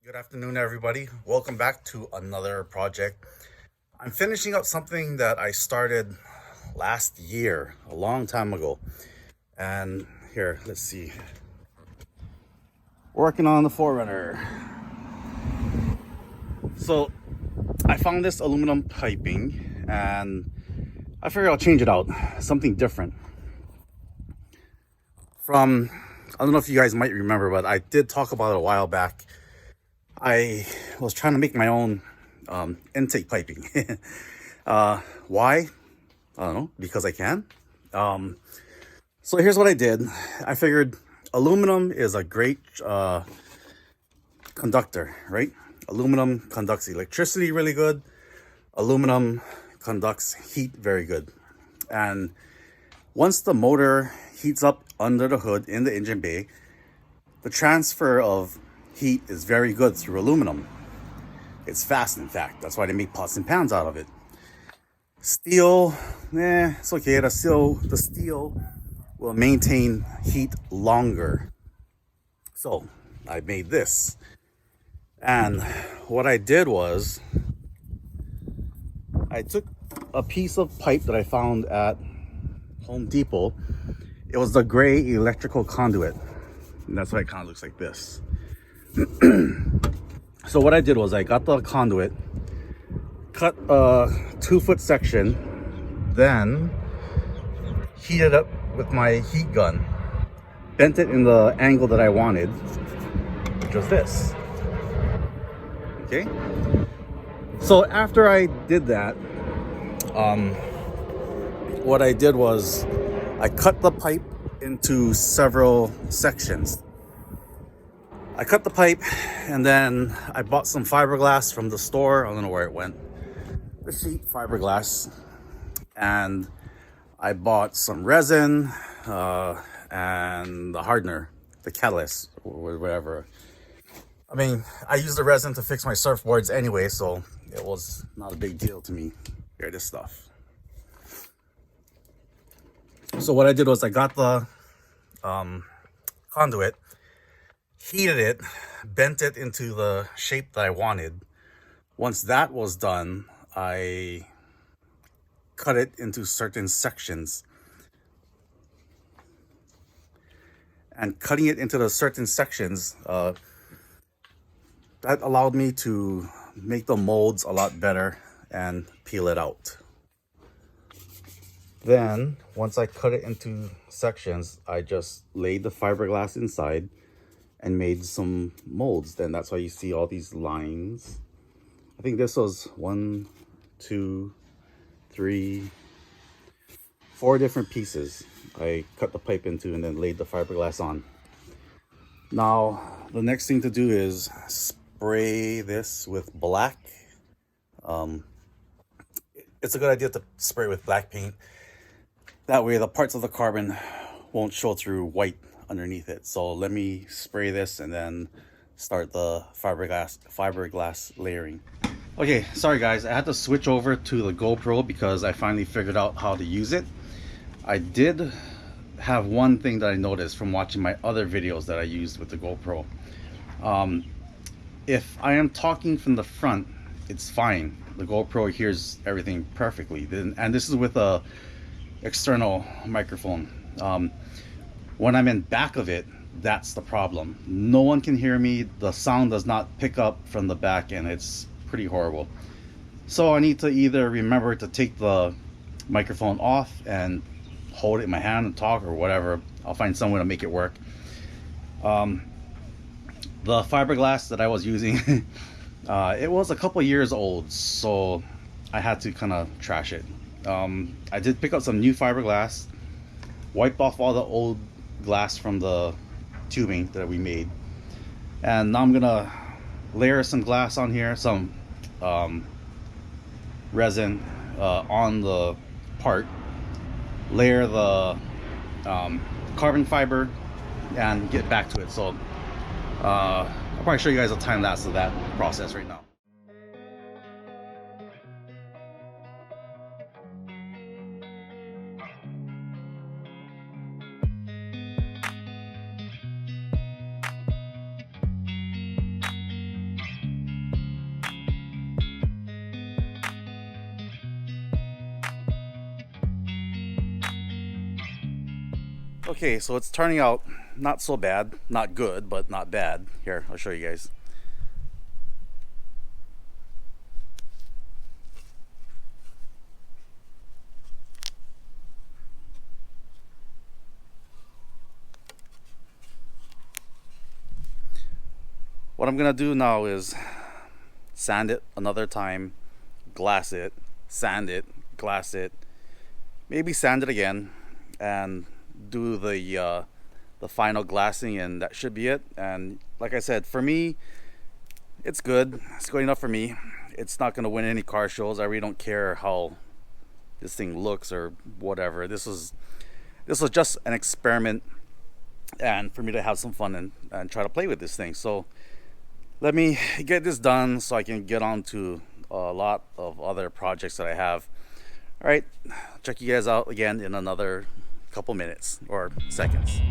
Good afternoon, everybody. Welcome back to another project. I'm finishing up something that I started last year, a long time ago. And here, let's see. Working on the Forerunner. So I found this aluminum piping and I figured I'll change it out. Something different. I don't know if you guys might remember, but I did talk about it a while back. I was trying to make my own intake piping. Why? I don't know, because I can. So here's what I did. I figured aluminum is a great conductor, right? Aluminum conducts electricity really good. Aluminum conducts heat very good. And once the motor heats up under the hood in the engine bay, the transfer of heat is very good through aluminum. It's fast, in fact. That's why they make pots and pans out of it. Steel, it's okay. The steel will maintain heat longer. So I made this. And what I did was I took a piece of pipe that I found at Home Depot. It was the gray electrical conduit. And that's why it kind of looks like this. So what I did was I got the conduit, cut a 2-foot section, then heated up with my heat gun, bent it in the angle that I wanted, which was this. Okay. So after I did that, what I did was I cut the pipe into several sections. I cut the pipe and then I bought some fiberglass from the store. I don't know where it went. The sheet fiberglass. And I bought some resin and the hardener, the catalyst, or whatever. I mean, I use the resin to fix my surfboards anyway, so it was not a big deal to me. Here, this stuff. So what I did was I got the conduit, heated it, bent it into the shape that I wanted. Once that was done, I cut it into certain sections. And cutting it into the certain sections, that allowed me to make the molds a lot better and peel it out. Then, once I cut it into sections, I just laid the fiberglass inside and made some molds. Then that's why you see all these lines. I think this was 1, 2, 3, 4 different pieces I cut the pipe into and then laid the fiberglass on. Now, the next thing to do is spray this with black. It's a good idea to spray with black paint. That way the parts of the carbon won't show through white underneath it. So let me spray this and then start the fiberglass layering. Okay, sorry guys, I had to switch over to the GoPro because I finally figured out how to use it. I did have one thing that I noticed from watching my other videos that I used with the GoPro. If I am talking from the front, it's fine. The GoPro hears everything perfectly. And this is with a external microphone. When I'm in back of it, that's the problem. No one can hear me. The sound does not pick up from the back and it's pretty horrible. So I need to either remember to take the microphone off and hold it in my hand and talk or whatever. I'll find some way to make it work. The fiberglass that I was using, it was a couple years old, so I had to kind of trash it. I did pick up some new fiberglass, wiped off all the old glass from the tubing that we made, and now I'm gonna layer some glass on here, some resin on the part, layer the carbon fiber, and get back to it. So I'll probably show you guys a time lapse of that process right now. Okay, so it's turning out not so bad, not good, but not bad. Here, I'll show you guys. What I'm gonna do now is sand it another time, glass it, sand it, glass it, maybe sand it again, and do the final glassing, and that should be it. And like I said, for me, it's good. It's good enough for me. It's not gonna win any car shows. I really don't care how this thing looks or whatever. This was just an experiment, and for me to have some fun and try to play with this thing. So let me get this done so I can get on to a lot of other projects that I have. All right, check you guys out again in another couple minutes or seconds.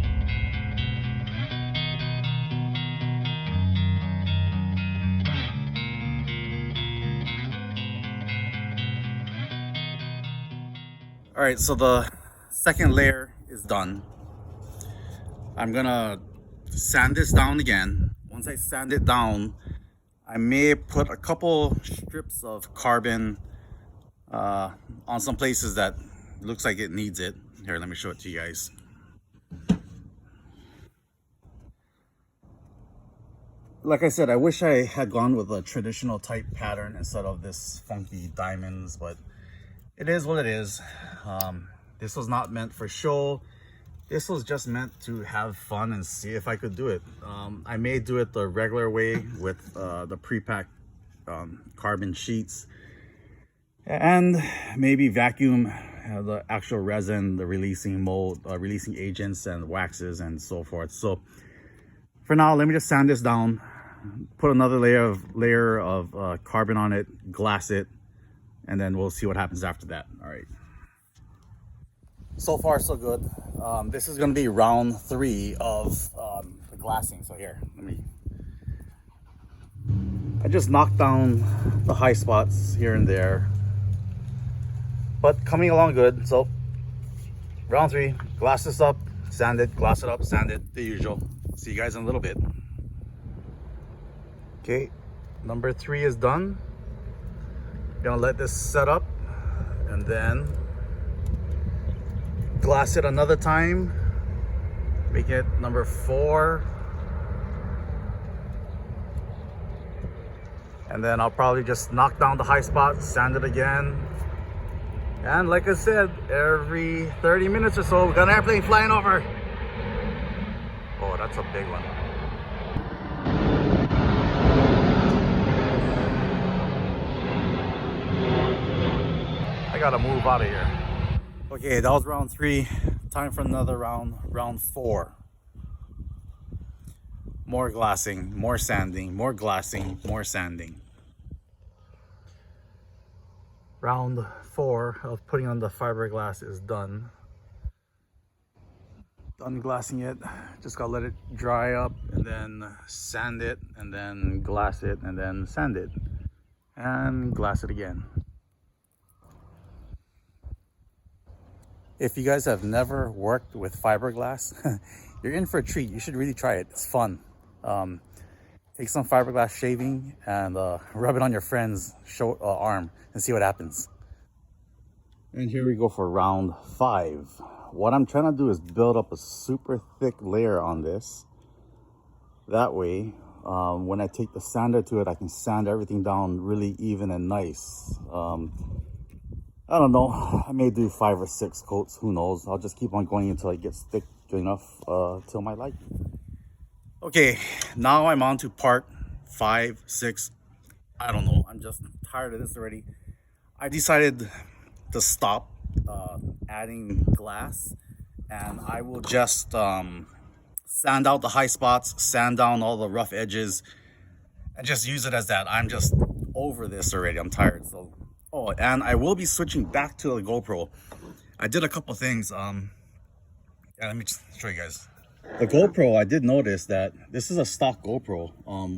All right, so the second layer is done. I'm gonna sand this down again. Once I sand it down, I may put a couple strips of carbon on some places that looks like it needs it. Here, let me show it to you guys. Like I said, I wish I had gone with a traditional type pattern instead of this funky diamonds, but it is what it is. This was not meant for show. This was just meant to have fun and see if I could do it. I may do it the regular way with the pre-packed carbon sheets, and maybe vacuum the actual resin, the releasing mold, releasing agents and waxes and so forth. So for now, let me just sand this down, put another layer of carbon on it, glass it, and then we'll see what happens after that. All right. So far, so good. This is going to be round 3 of the glassing. So here, I just knocked down the high spots here and there, but coming along good. So round 3, glass this up, sand it, glass it up, sand it, the usual. See you guys in a little bit. Okay, number 3 is done. Gonna let this set up and then glass it another time, make it number 4, and then I'll probably just knock down the high spots, sand it again, and like I said, every 30 minutes or so we got an airplane flying over. Oh, that's a big one. I gotta move out of here. Okay, that was round 3. Time for another round, round 4. More glassing, more sanding, more glassing, more sanding. Round 4 of putting on the fiberglass is done. Done glassing it. Just gotta let it dry up and then sand it and then glass it and then sand it and glass it again. If you guys have never worked with fiberglass, you're in for a treat. You should really try it. It's fun. Take some fiberglass shaving and rub it on your friend's arm and see what happens. And here we go for round 5. What I'm trying to do is build up a super thick layer on this. That way, when I take the sander to it, I can sand everything down really even and nice. I don't know, I may do 5 or 6 coats, who knows. I'll just keep on going until it gets thick enough till my liking. Okay, now I'm on to part 5, 6, I don't know. I'm just tired of this already. I decided to stop adding glass, and I will just sand out the high spots, sand down all the rough edges, and just use it as that. I'm just over this already. I'm tired. So, oh, and I will be switching back to the GoPro. I did a couple things. Let me just show you guys. The GoPro, I did notice that this is a stock GoPro.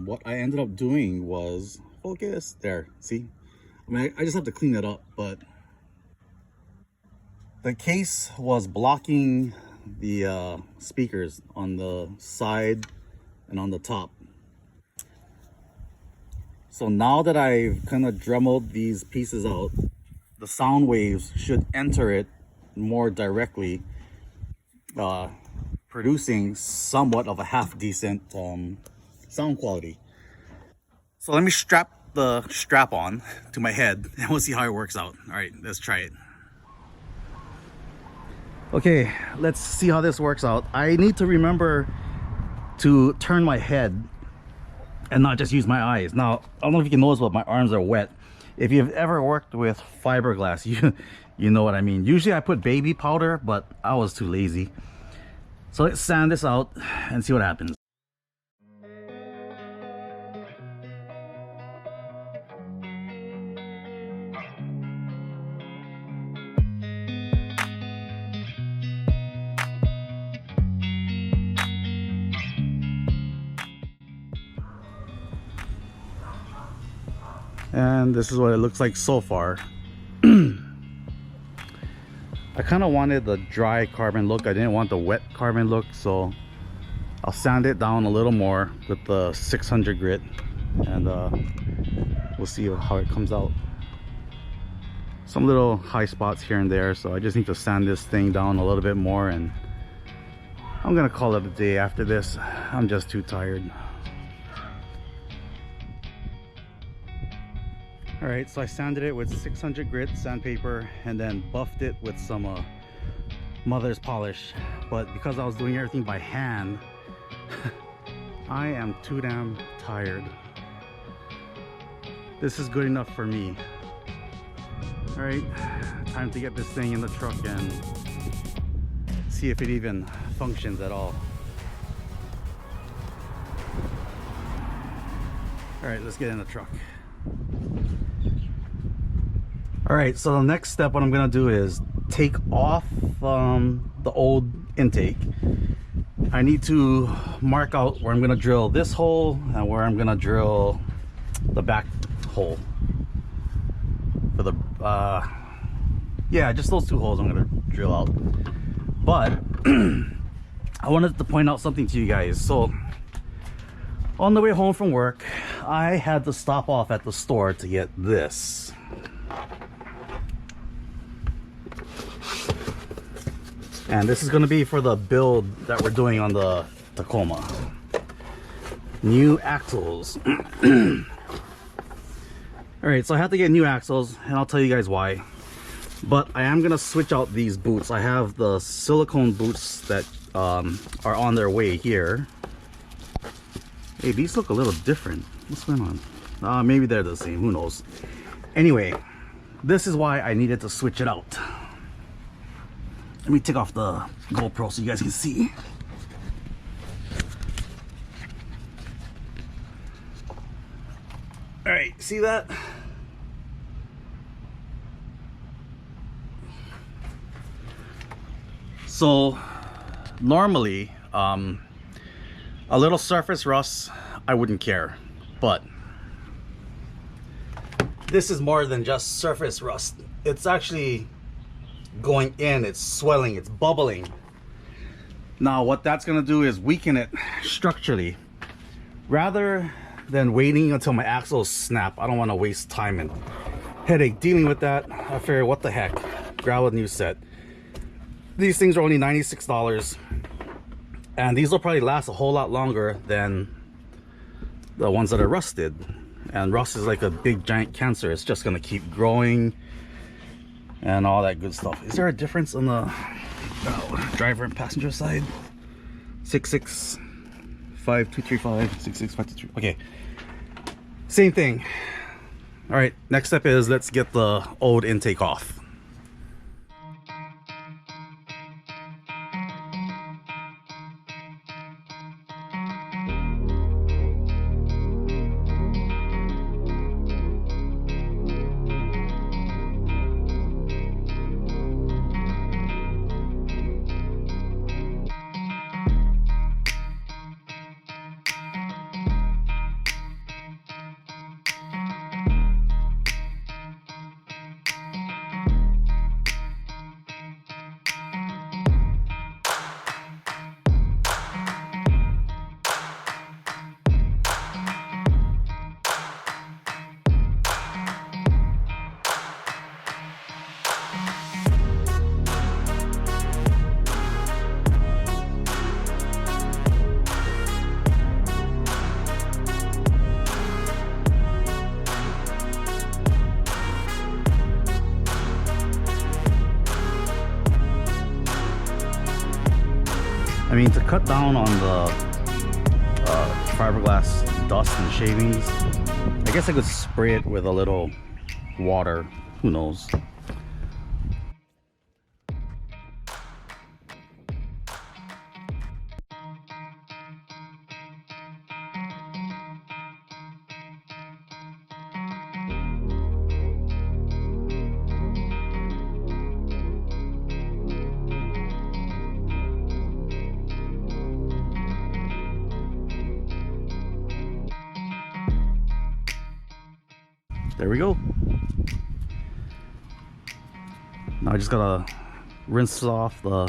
What I ended up doing was, focus, there, see? I mean, I just have to clean it up, but the case was blocking the speakers on the side and on the top. So now that I've kind of dremeled these pieces out, the sound waves should enter it more directly, producing somewhat of a half decent sound quality. So let me strap the strap on to my head and we'll see how it works out. All right, let's try it. Okay, let's see how this works out. I need to remember to turn my head and not just use my eyes. Now, I don't know if you can notice, but my arms are wet. If you've ever worked with fiberglass, you know what I mean. Usually I put baby powder, but I was too lazy. So let's sand this out and see what happens. And this is what it looks like so far. I kind of wanted the dry carbon look. I didn't want the wet carbon look, so I'll sand it down a little more with the 600 grit, and we'll see how it comes out. Some little high spots here and there, so I just need to sand this thing down a little bit more, and I'm gonna call it a day after this. I'm just too tired. All right, so I sanded it with 600 grit sandpaper and then buffed it with some mother's polish. But because I was doing everything by hand, I am too damn tired. This is good enough for me. All right, time to get this thing in the truck and see if it even functions at all. All right, let's get in the truck. All right, so the next step, what I'm gonna do is take off the old intake. I need to mark out where I'm gonna drill this hole and where I'm gonna drill the back hole for the yeah, just those two holes I'm gonna drill out. But I wanted to point out something to you guys. So on the way home from work, I had to stop off at the store to get this. And this is going to be for the build that we're doing on the Tacoma. New axles. Alright, so I have to get new axles, and I'll tell you guys why. But I am going to switch out these boots. I have the silicone boots that are on their way here. Hey, these look a little different. What's going on? Maybe they're the same, who knows. Anyway, this is why I needed to switch it out. Let me take off the GoPro so you guys can see. All right, see that? So normally, a little surface rust, I wouldn't care, but this is more than just surface rust. It's actually going in, it's swelling, it's bubbling. Now what that's gonna do is weaken it structurally. Rather than waiting until my axles snap, I don't want to waste time and headache dealing with that. I figured, what the heck, grab a new set. These things are only $96, and these will probably last a whole lot longer than the ones that are rusted. And rust is like a big giant cancer. It's just gonna keep growing and all that good stuff. Is there a difference on the driver and passenger side? 66523 66523. Okay, same thing. All right, next step is let's get the old intake off. I mean, to cut down on the fiberglass dust and shavings, I guess I could spray it with a little water. Who knows? There we go. Now I just gotta rinse off all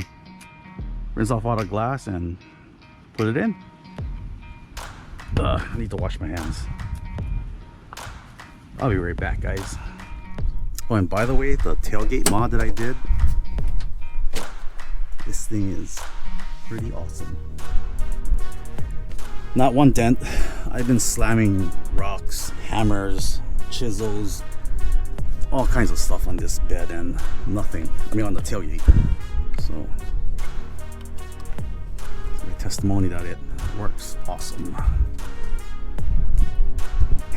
the glass and put it in. I need to wash my hands. I'll be right back, guys. Oh, and by the way, the tailgate mod that I did, this thing is pretty awesome. Not one dent. I've been slamming rocks, hammers, chisels, all kinds of stuff on this bed and nothing. I mean, on the tailgate. So it's my testimony that it works awesome.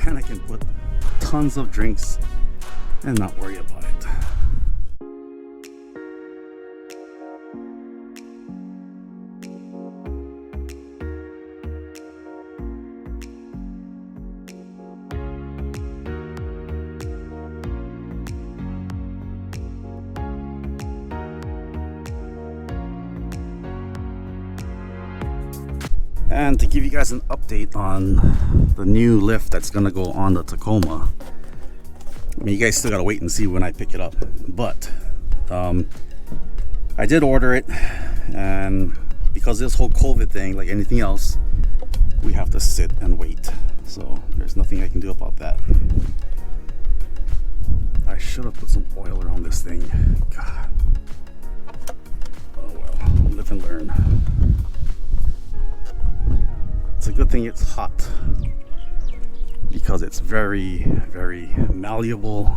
And I can put tons of drinks and not worry about it. And to give you guys an update on the new lift that's gonna go on the Tacoma. I mean, you guys still gotta wait and see when I pick it up, but I did order it, and because this whole COVID thing, like anything else, we have to sit and wait. So there's nothing I can do about that. I should have put some oil around this thing. God. Oh well, live and learn. It's a good thing it's hot because it's very, very malleable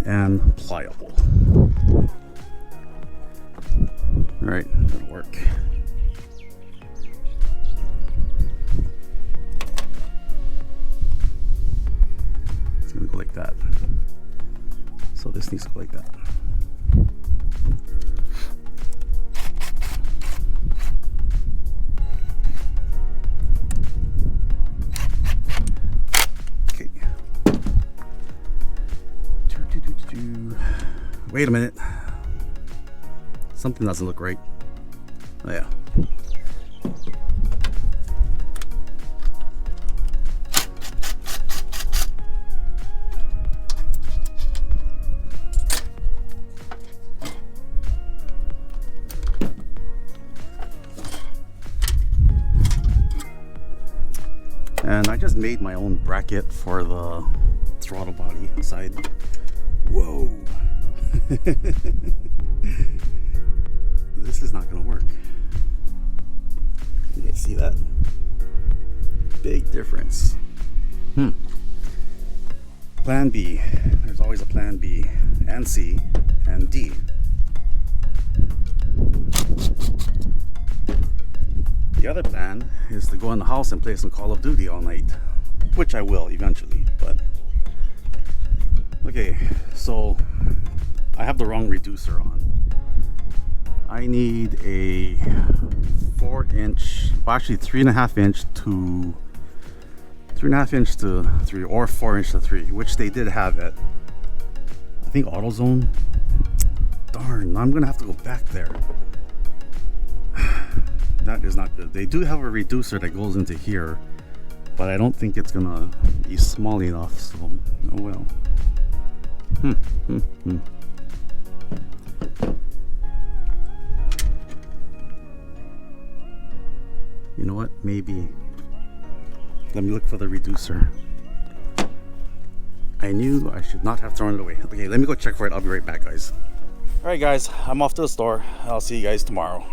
and pliable. All right, that'll work. It's gonna go like that. So this needs to go like that. Wait a minute. Something doesn't look right. Oh yeah. And I just made my own bracket for the throttle body inside. Whoa. This is not going to work. You guys see that? Big difference. Plan B. There's always a plan B and C and D. The other plan is to go in the house and play some Call of Duty all night, which I will eventually, but okay, so I have the wrong reducer on. I need a 4-inch, well actually 3.5 inch to 3.5 inch to 3 or 4 inch to 3, which they did have at I think AutoZone. Darn, I'm gonna have to go back there. That is not good. They do have a reducer that goes into here, but I don't think it's gonna be small enough, so oh well. You know what? Maybe. Let me look for the reducer. I knew I should not have thrown it away. Okay, let me go check for it. I'll be right back, guys. Alright guys, I'm off to the store. I'll see you guys tomorrow.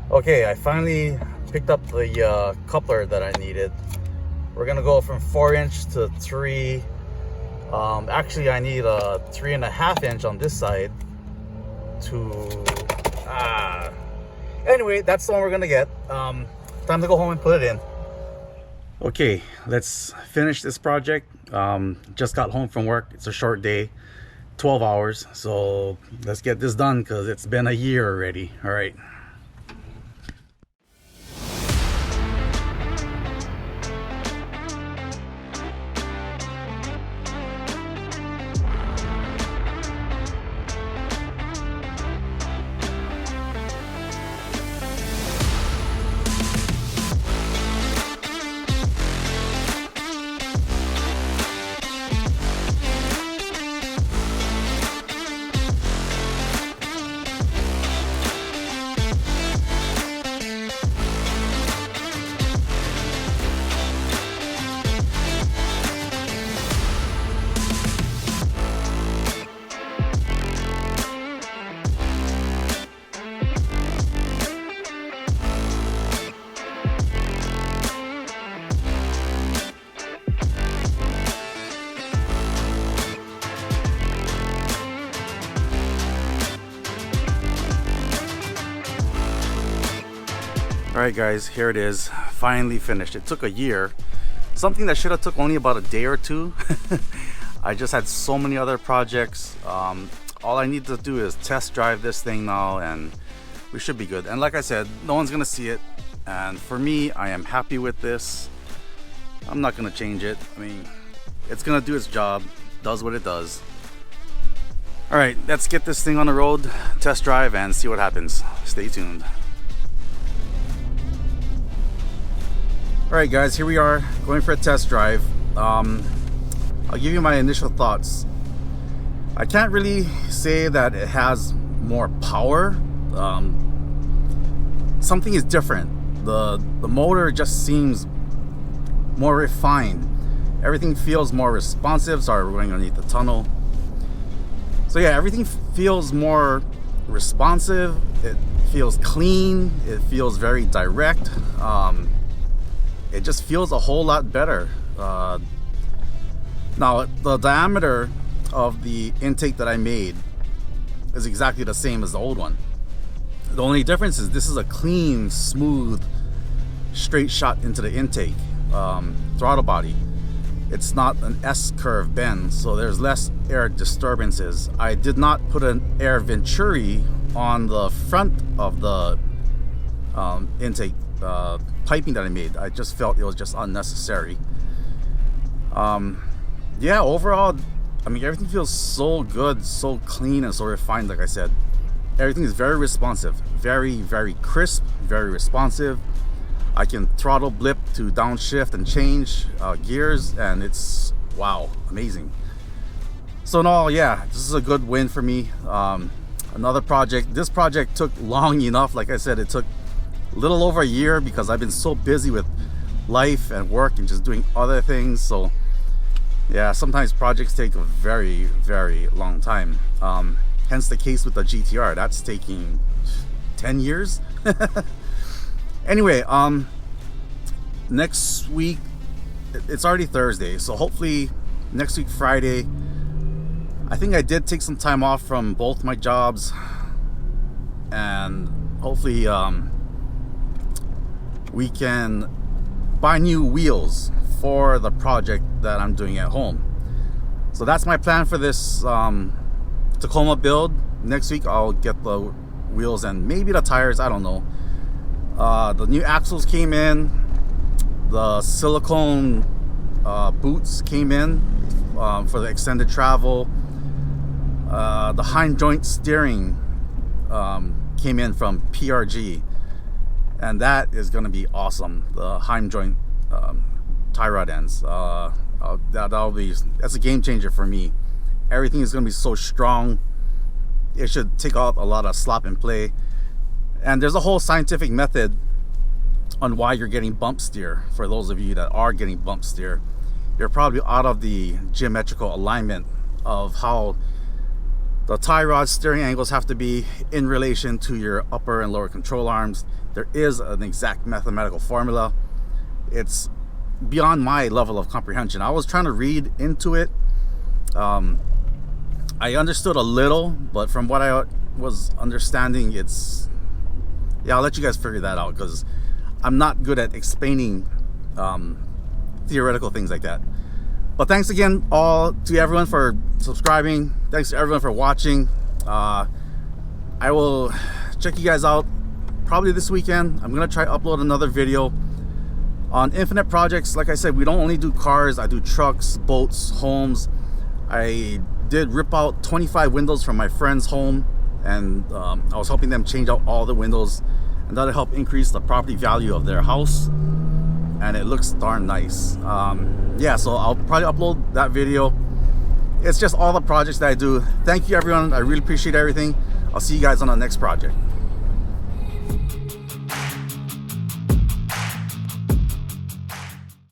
Okay, I finally picked up the coupler that I needed. We're gonna go from 4 inch to 3. Actually, I need a 3.5 inch on this side, to anyway, that's the one we're gonna get. Time to go home and put it in. Okay, let's finish this project. Just got home from work. It's a short day, 12 hours, so let's get this done because it's been a year already. All right. All right, guys, here it is, finally finished. It took a year, something that should have took only about a day or two. I just had so many other projects. All I need to do is test drive this thing now and we should be good. And like I said, no one's gonna see it, and for me, I am happy with this. I'm not gonna change it. I mean, it's gonna do its job, does what it does. All right, let's get this thing on the road, test drive, and see what happens. Stay tuned. Alright guys, here we are going for a test drive. I'll give you my initial thoughts. I can't really say that it has more power. Something is different. The motor just seems more refined. Everything feels more responsive. Sorry, we're going underneath the tunnel. So yeah, everything feels more responsive. It feels clean. It feels very direct. It just feels a whole lot better. Now, the diameter of the intake that I made is exactly the same as the old one. The only difference is this is a clean, smooth, straight shot into the intake throttle body. It's not an S-curve bend, so there's less air disturbances. I did not put an air venturi on the front of the intake piping that I made. I just felt it was just unnecessary. Yeah, overall, I mean, everything feels so good, so clean, and so refined. Like I said, everything is very responsive, very crisp, very responsive. I can throttle blip to downshift and change gears, and it's, wow, amazing. So in all, yeah, this is a good win for me. Another project. This project took long enough. Like I said, it took a little over a year because I've been so busy with life and work and just doing other things. So yeah, sometimes projects take a very long time. Hence the case with the GTR. That's taking 10 years. Anyway, next week, it's already Thursday, so hopefully next week Friday, I think I did take some time off from both my jobs, and hopefully we can buy new wheels for the project that I'm doing at home. So that's my plan for this Tacoma build. Next week I'll get the wheels and maybe the tires, I don't know. The new axles came in, the silicone boots came in for the extended travel. The hind joint steering came in from PRG, and that is going to be awesome. The hind joint tie rod ends, that's a game changer for me. Everything is going to be so strong. It should take out a lot of slop and play. And there's a whole scientific method on why you're getting bump steer. For those of you that are getting bump steer, you're probably out of the geometrical alignment of how the tie rod steering angles have to be in relation to your upper and lower control arms. There is an exact mathematical formula. It's beyond my level of comprehension. I was trying to read into it. I understood a little, but from what I was understanding, it's, yeah, I'll let you guys figure that out, because I'm not good at explaining theoretical things like that. But thanks again all to everyone for subscribing. Thanks to everyone for watching. I will check you guys out probably this weekend. I'm gonna try to upload another video on infinite projects. Like I said, we don't only do cars, I do trucks, boats, homes. I did rip out 25 windows from my friend's home, and I was helping them change out all the windows, and that'll help increase the property value of their house, and it looks darn nice. Yeah, so I'll probably upload that video. It's just all the projects that I do. Thank you everyone, I really appreciate everything. I'll see you guys on the next project.